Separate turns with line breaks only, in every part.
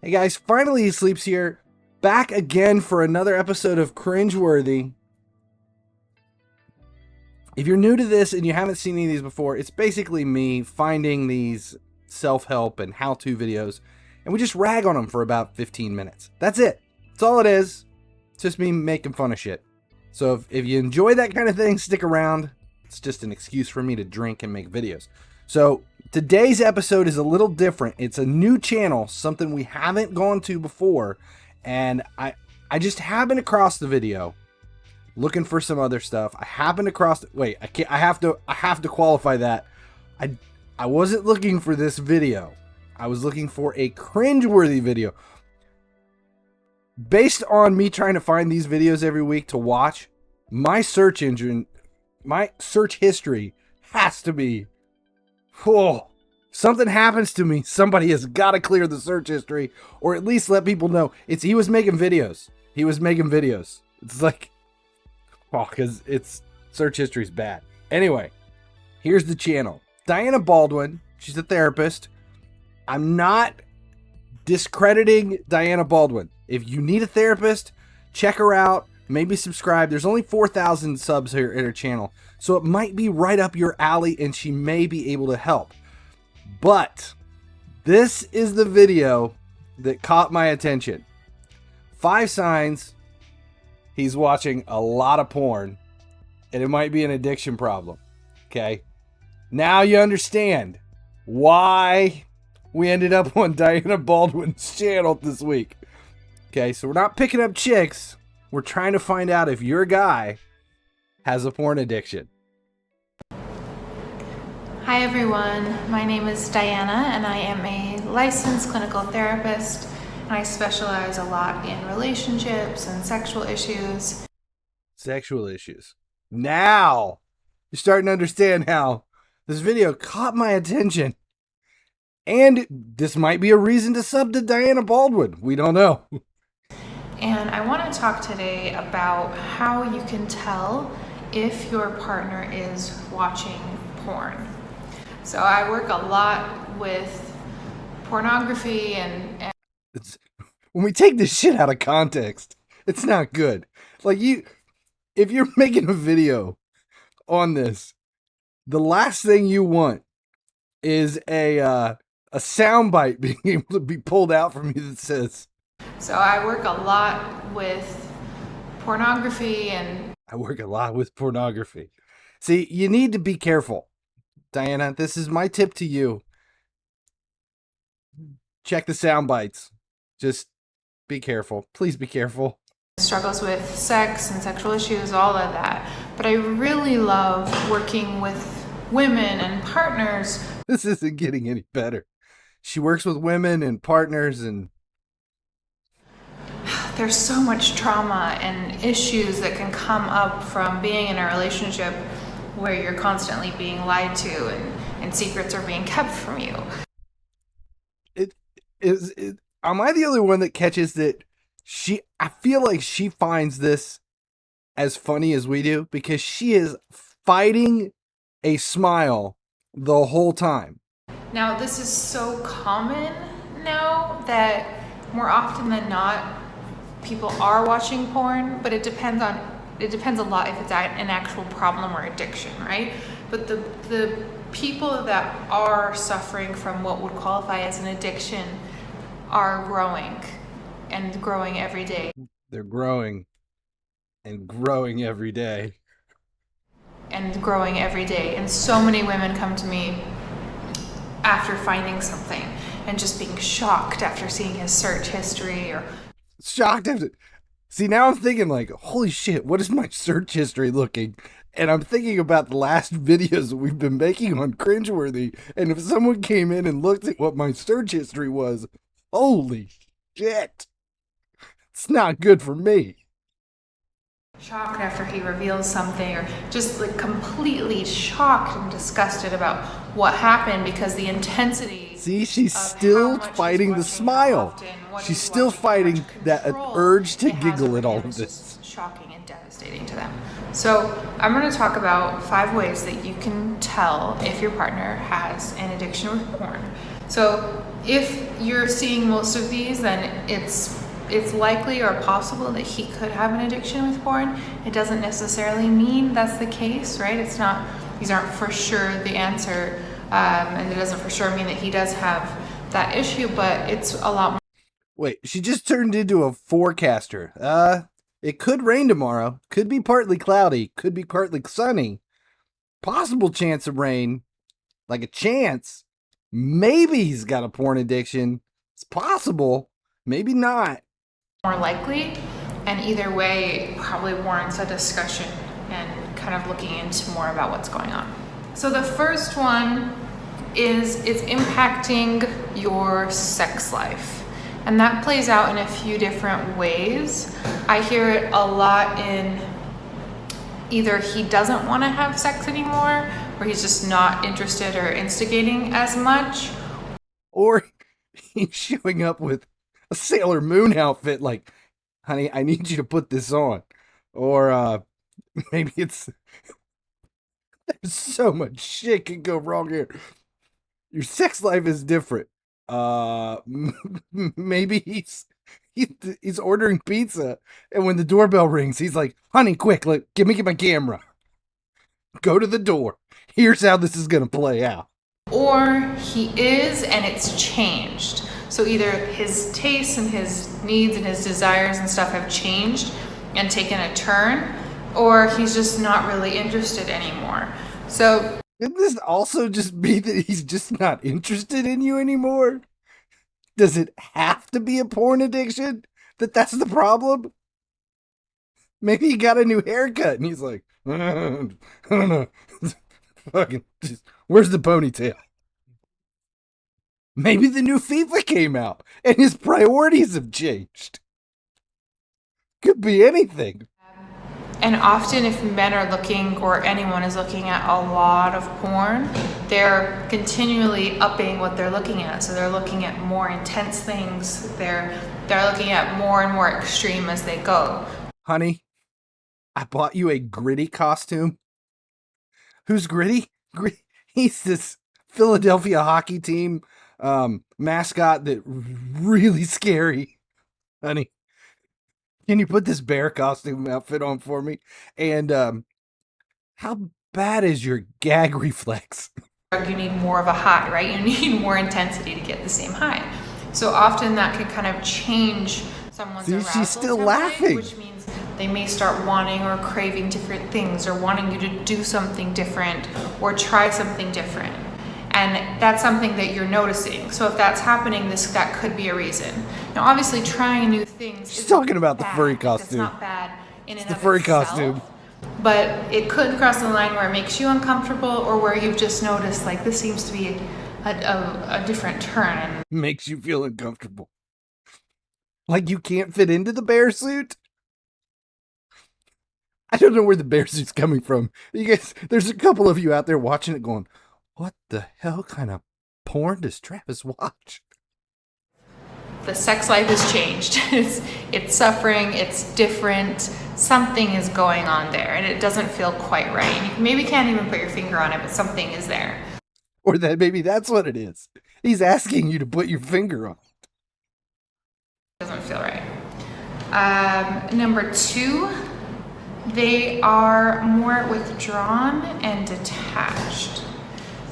Hey guys, finally Sleeps here, back again for another episode of Cringeworthy. If you're new to this and you haven't seen any of these before, it's basically me finding these self-help and how-to videos, and we just rag on them for about 15 minutes. That's it. That's all it is. It's just me making fun of shit. So if you enjoy that kind of thing, stick around. It's just an excuse for me to drink and make videos. So today's episode is a little different. It's a new channel, something we haven't gone to before, and I just happened across the video looking for some other stuff. I happened across wait, I have to qualify that. I wasn't looking for this video. I was looking for a cringeworthy video. Based on me trying to find these videos every week to watch, my search engine, my search history has to be, oh, something happens to me, somebody has got to clear the search history, or at least let people know he was making videos. He was making videos. It's like, oh, because it's search history's bad. Anyway, here's the channel. Diana Baldwin, she's a therapist. I'm not discrediting Diana Baldwin. If you need a therapist, check her out. Maybe subscribe. There's only 4,000 subs here at her channel, so it might be right up your alley and she may be able to help. But this is the video that caught my attention. 5 signs he's watching a lot of porn, and it might be an addiction problem. Okay? Now you understand why we ended up on Diana Baldwin's channel this week. Okay, so we're not picking up chicks. We're trying to find out if your guy has a porn addiction.
Hi everyone, my name is Diana and I am a licensed clinical therapist, and I specialize a lot in relationships and sexual issues.
Sexual issues. Now you're starting to understand how this video caught my attention. And this might be a reason to sub to Diana Baldwin. We don't know.
And I want to talk today about how you can tell if your partner is watching porn. So I work a lot with pornography and
when we take this shit out of context, it's not good. Like, if you're making a video on this, the last thing you want is a soundbite being able to be pulled out from you that says,
so I work a lot with pornography and
I work a lot with pornography. See, you need to be careful. Diana, this is my tip to you. Check the sound bites. Just be careful. Please be careful.
struggles with sex and sexual issues, all of that. But I really love working with women and partners.
This isn't getting any better. She works with women and partners, and
there's so much trauma and issues that can come up from being in a relationship where you're constantly being lied to and secrets are being kept from you.
Am I the only one that catches that I feel like she finds this as funny as we do, because she is fighting a smile the whole time.
Now, this is so common now that more often than not, people are watching porn, but it depends a lot if it's an actual problem or addiction, right? But the people that are suffering from what would qualify as an addiction are growing and growing every day.
They're growing and growing every day.
And growing every day. And so many women come to me after finding something and just being shocked after seeing his search history, or
shocked after. See, now I'm thinking like, holy shit, what is my search history looking? And I'm thinking about the last videos that we've been making on Cringeworthy, and if someone came in and looked at what my search history was, holy shit, it's not good for me.
Shocked after he reveals something, or just like completely shocked and disgusted about what happened because the intensity.
See, she's still fighting the smile. She's still fighting that urge to giggle at all of this.
Shocking and devastating to them. So I'm going to talk about 5 ways that you can tell if your partner has an addiction with porn. So if you're seeing most of these, then it's likely or possible that he could have an addiction with porn. It doesn't necessarily mean that's the case, right? It's not, these aren't for sure the answer, and it doesn't for sure mean that he does have that issue, but it's a lot more.
Wait, she just turned into a forecaster. It could rain tomorrow. Could be partly cloudy. Could be partly sunny. Possible chance of rain. Like a chance. Maybe he's got a porn addiction. It's possible. Maybe not.
More likely, and either way probably warrants a discussion and kind of looking into more about what's going on. So the first one is it's impacting your sex life, and that plays out in a few different ways. I hear it a lot in either he doesn't want to have sex anymore, or he's just not interested or instigating as much,
or he's showing up with a Sailor Moon outfit like, honey, I need you to put this on. Or maybe it's, there's so much shit can go wrong here. Your sex life is different. Maybe he's ordering pizza, and when the doorbell rings, he's like, honey, quick, look, get my camera. Go to the door. Here's how this is gonna play out.
Or he is and it's changed. So either his tastes and his needs and his desires and stuff have changed and taken a turn, or he's just not really interested anymore. So
Couldn't this also just be that he's just not interested in you anymore? Does it have to be a porn addiction? That's the problem? Maybe he got a new haircut and he's like, I don't know. Fucking, where's the ponytail? Maybe the new FIFA came out and his priorities have changed. Could be anything.
And often if men are looking, or anyone is looking at a lot of porn, they're continually upping what they're looking at. So they're looking at more intense things. They're looking at more and more extreme as they go.
Honey, I bought you a Gritty costume. Who's Gritty? He's this Philadelphia hockey team mascot that really scary. Honey, can you put this bear costume outfit on for me? And how bad is your gag reflex?
You need more of a high, right? You need more intensity to get the same high. So often that can kind of change someone's arousal.
She's still
template,
laughing.
which means they may start wanting or craving different things, or wanting you to do something different or try something different. And that's something that you're noticing. So if that's happening, that could be a reason. Now, obviously, trying new things.
She's talking about the
bad.
furry costume.
It's not bad in and
the
of
furry
itself,
costume.
but it could cross the line where it makes you uncomfortable, or where you've just noticed like this seems to be a different turn. And
makes you feel uncomfortable. Like you can't fit into the bear suit? I don't know where the bear suit's coming from. You guys, there's a couple of you out there watching it going, what the hell kind of porn does Travis watch?
the sex life has changed. It's suffering, it's different, something is going on there, and it doesn't feel quite right. You maybe can't even put your finger on it, but something is there.
Or that maybe that's what it is. He's asking you to put your finger on it.
Doesn't feel right. Number 2, they are more withdrawn and detached.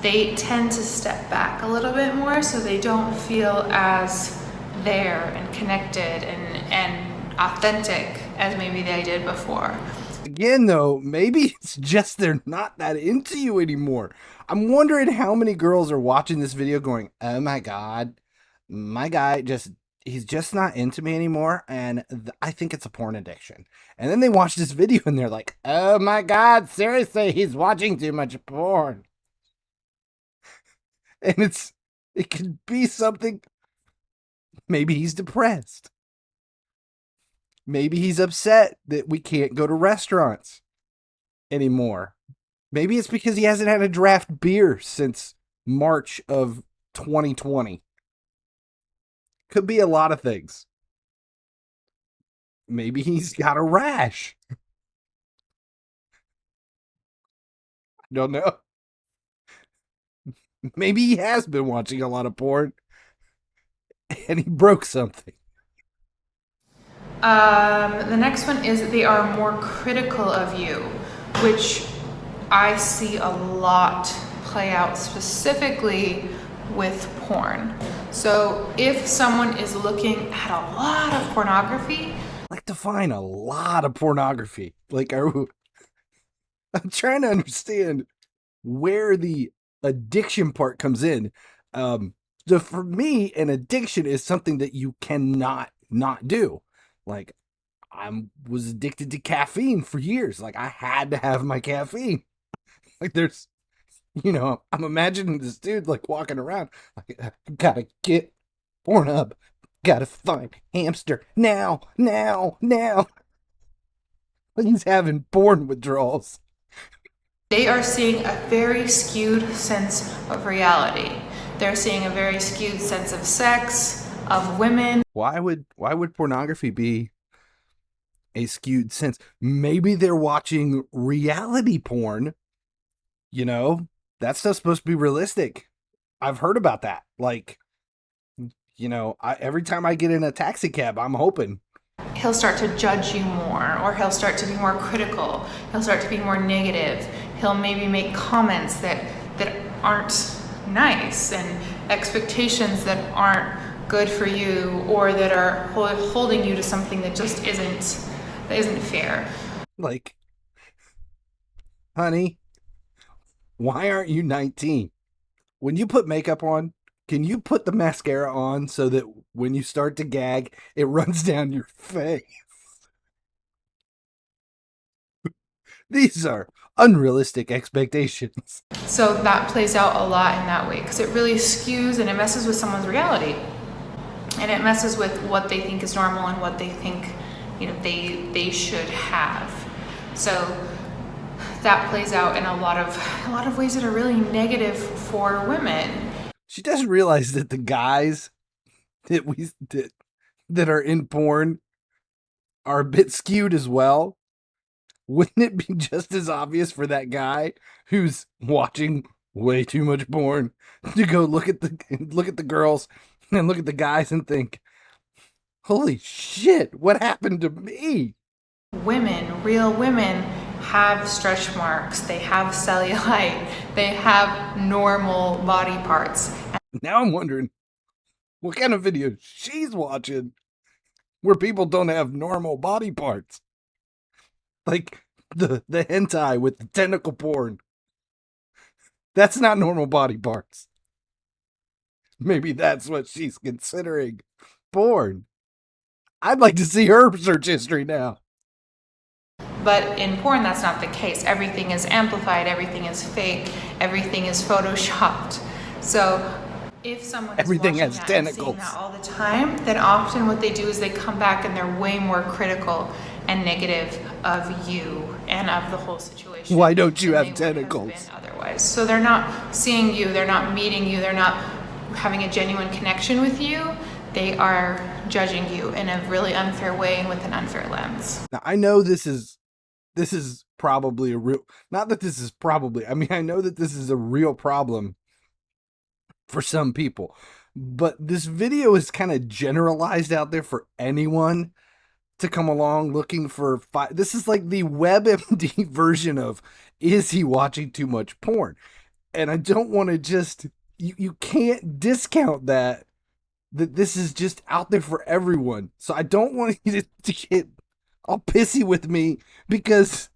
They tend to step back a little bit more, so they don't feel as there and connected and authentic as maybe they did before.
Again, though, maybe it's just they're not that into you anymore. I'm wondering how many girls are watching this video going, oh my God, my guy he's just not into me anymore, and I think it's a porn addiction. And then they watch this video and they're like, oh my God, seriously, he's watching too much porn. And it could be something. Maybe he's depressed. Maybe he's upset that we can't go to restaurants anymore. Maybe it's because he hasn't had a draft beer since March of 2020. Could be a lot of things. Maybe he's got a rash. I don't know. Maybe he has been watching a lot of porn and he broke something.
The next one is they are more critical of you, which I see a lot play out specifically with porn. So if someone is looking at a lot of pornography,
Like, define a lot of pornography. Like, I'm trying to understand where the addiction part comes in. So for me, an addiction is something that you cannot not do. Like, was addicted to caffeine for years. Like, I had to have my caffeine. Like, there's, I'm imagining this dude like walking around. Like, I gotta get Pornhub. Gotta find hamster now. Like, he's having porn withdrawals.
they are seeing a very skewed sense of reality. They're seeing a very skewed sense of sex, of women.
Why would pornography be a skewed sense? Maybe they're watching reality porn. That stuff's supposed to be realistic. I've heard about that. Like, every time I get in a taxi cab, I'm hoping
He'll start to judge you more, or he'll start to be more critical. He'll start to be more negative. He'll maybe make comments that aren't nice and expectations that aren't good for you, or that are holding you to something that just isn't fair.
like, honey, why aren't you 19? When you put makeup on, can you put the mascara on so that when you start to gag, it runs down your face? These are unrealistic expectations.
So that plays out a lot in that way, because it really skews and it messes with someone's reality. And it messes with what they think is normal and what they think, they should have. So that plays out in a lot of ways that are really negative for women.
She doesn't realize that the guys that are in porn are a bit skewed as well. Wouldn't it be just as obvious for that guy who's watching way too much porn to go look at the girls and look at the guys and think, holy shit, what happened to me?
Women, real women, have stretch marks, they have cellulite, they have normal body parts.
Now I'm wondering what kind of videos she's watching where people don't have normal body parts. Like the hentai with the tentacle porn. That's not normal body parts. Maybe that's what she's considering porn. I'd like to see her search history now.
But in porn, that's not the case. Everything is amplified, everything is fake, everything is photoshopped. So if someone
everything has
that
tentacles
and seeing that all the time, then often what they do is they come back and they're way more critical and negative of you and of the whole situation.
Why don't you have tentacles?
Otherwise, so they're not seeing you, they're not meeting you, they're not having a genuine connection with you. They are judging you in a really unfair way and with an unfair lens.
Now, I know this is probably a real, not that this is probably, I mean, I know that this is a real problem for some people, but this video is kind of generalized out there for anyone to come along looking for this is like the WebMD version of, is he watching too much porn? And I don't want to just, you can't discount that this is just out there for everyone. So I don't want you to get all pissy with me because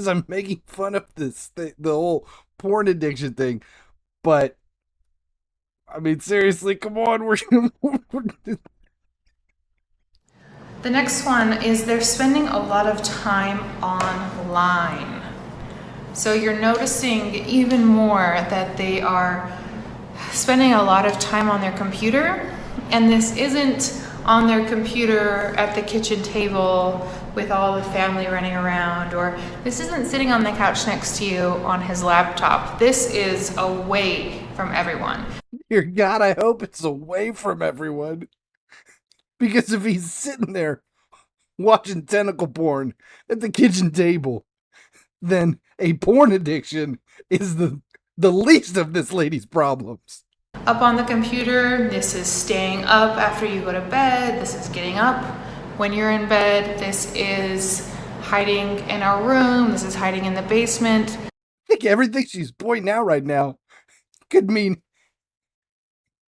I'm making fun of this the whole porn addiction thing. But I mean, seriously, come on,
The next one is they're spending a lot of time online. So you're noticing even more that they are spending a lot of time on their computer, and this isn't on their computer at the kitchen table with all the family running around, or this isn't sitting on the couch next to you on his laptop. This is away from everyone.
Dear God, I hope it's away from everyone. Because if he's sitting there watching tentacle porn at the kitchen table, then a porn addiction is the the least of this lady's problems.
Up on the computer, this is staying up after you go to bed, this is getting up when you're in bed, this is hiding in our room, this is hiding in the basement.
I think everything she's pointing out right now could mean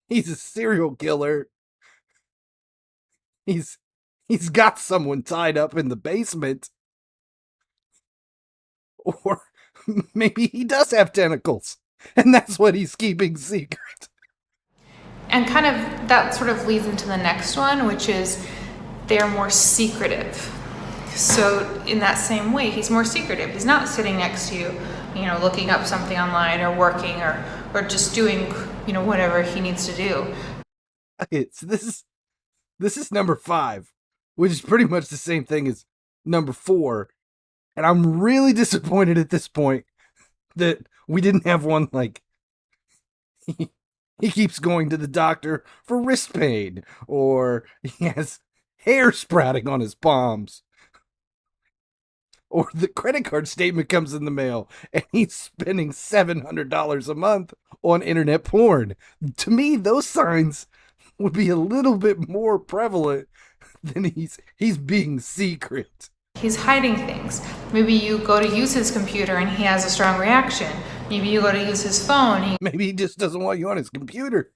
he's a serial killer. He's got someone tied up in the basement. Or maybe he does have tentacles, and that's what he's keeping secret.
And kind of that sort of leads into the next one, which is they're more secretive. So in that same way, he's more secretive. He's not sitting next to you, looking up something online or working or just doing, whatever he needs to do.
Okay, so this is number 5, which is pretty much the same thing as number 4. And I'm really disappointed at this point that we didn't have one like he keeps going to the doctor for wrist pain, or he has hair sprouting on his palms, or the credit card statement comes in the mail and he's spending $700 a month on internet porn. To me, those signs would be a little bit more prevalent than he's being secret.
He's hiding things. Maybe you go to use his computer and he has a strong reaction. Maybe you go to use his phone.
Maybe he just doesn't want you on his computer.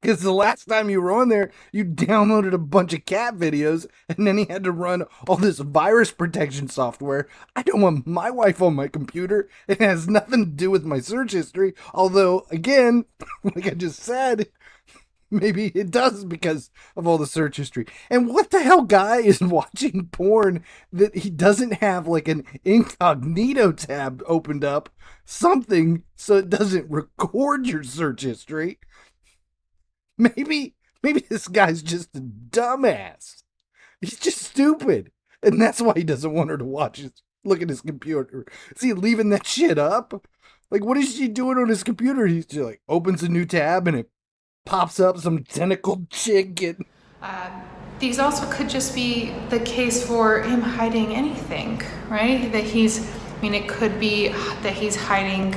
Because the last time you were on there, you downloaded a bunch of cat videos, and then he had to run all this virus protection software. I don't want my wife on my computer. It has nothing to do with my search history. Although, again, like I just said, maybe it does because of all the search history. And what the hell guy is watching porn that he doesn't have like an incognito tab opened up, something so it doesn't record your search history? Maybe this guy's just a dumbass. He's just stupid. And that's why he doesn't want her to look at his computer. Is he leaving that shit up? Like, what is she doing on his computer? He just like opens a new tab and it pops up some tentacled chick.
These also could just be the case for him hiding anything, right? It could be that he's hiding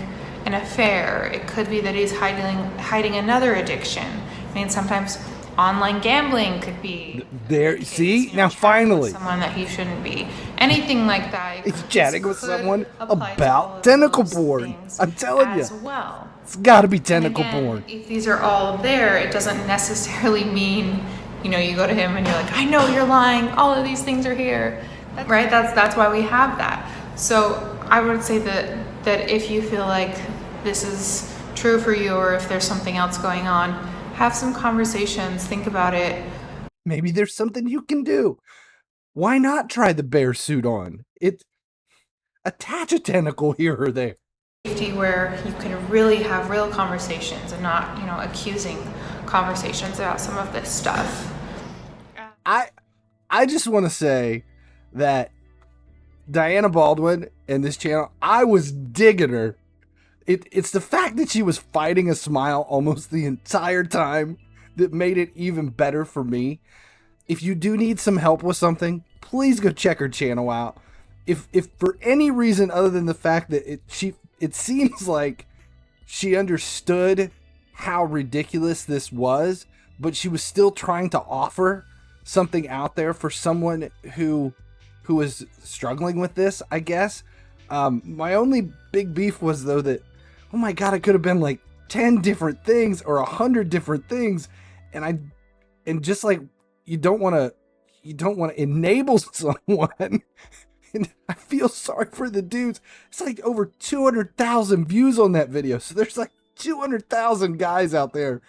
an affair. It could be that he's hiding another addiction. Sometimes online gambling could be
there. See, now finally,
someone that he shouldn't be. Anything like that.
He's chatting with someone about tentacle porn. I'm telling you,
well,
it's got to be tentacle porn.
If these are all there, it doesn't necessarily mean you go to him and you're like, I know you're lying. All of these things are here, right? That's why we have that. So I would say that if you feel like this is true for you, or if there's something else going on, have some conversations, think about it.
Maybe there's something you can do. Why not try the bear suit on? Attach a tentacle here or there.
Where you can really have real conversations and not, accusing conversations about some of this stuff.
I just want to say that Diana Baldwin and this channel, I was digging her. It's the fact that she was fighting a smile almost the entire time that made it even better for me. If you do need some help with something, please go check her channel out. If for any reason other than the fact that it seems like she understood how ridiculous this was, but she was still trying to offer something out there for someone who is struggling with this, I guess. My only big beef was though that, oh my God, it could have been like 10 different things or 100 different things. And just like, you don't want to enable someone. And I feel sorry for the dudes. It's like over 200,000 views on that video. So there's like 200,000 guys out there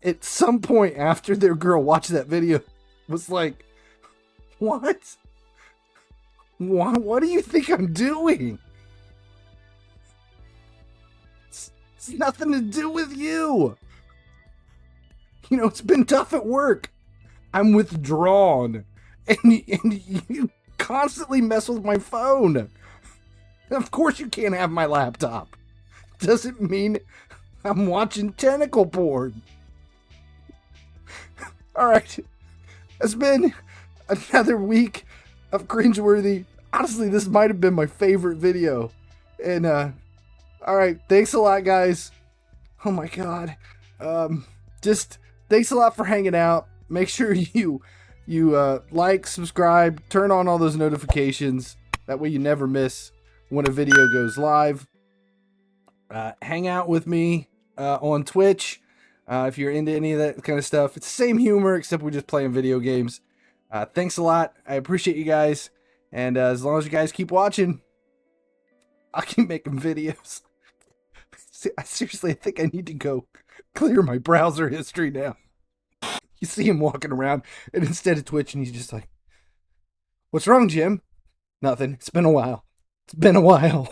at some point after their girl watched that video was like, what? What do you think I'm doing? It's nothing to do with you. It's been tough at work. I'm withdrawn. And you constantly mess with my phone. Of course you can't have my laptop. Doesn't mean I'm watching tentacle porn. Alright. It's been another week of Cringeworthy. Honestly, this might have been my favorite video. And All right. Thanks a lot, guys. Oh my God. Just thanks a lot for hanging out. Make sure you like, subscribe, turn on all those notifications. That way you never miss when a video goes live. Hang out with me on Twitch if you're into any of that kind of stuff. It's the same humor, except we're just playing video games. Thanks a lot. I appreciate you guys. And as long as you guys keep watching, I'll keep making videos. I think I need to go clear my browser history now. You see him walking around, and instead of twitching, he's just like, "What's wrong, Jim?" "Nothing. It's been a while. It's been a while."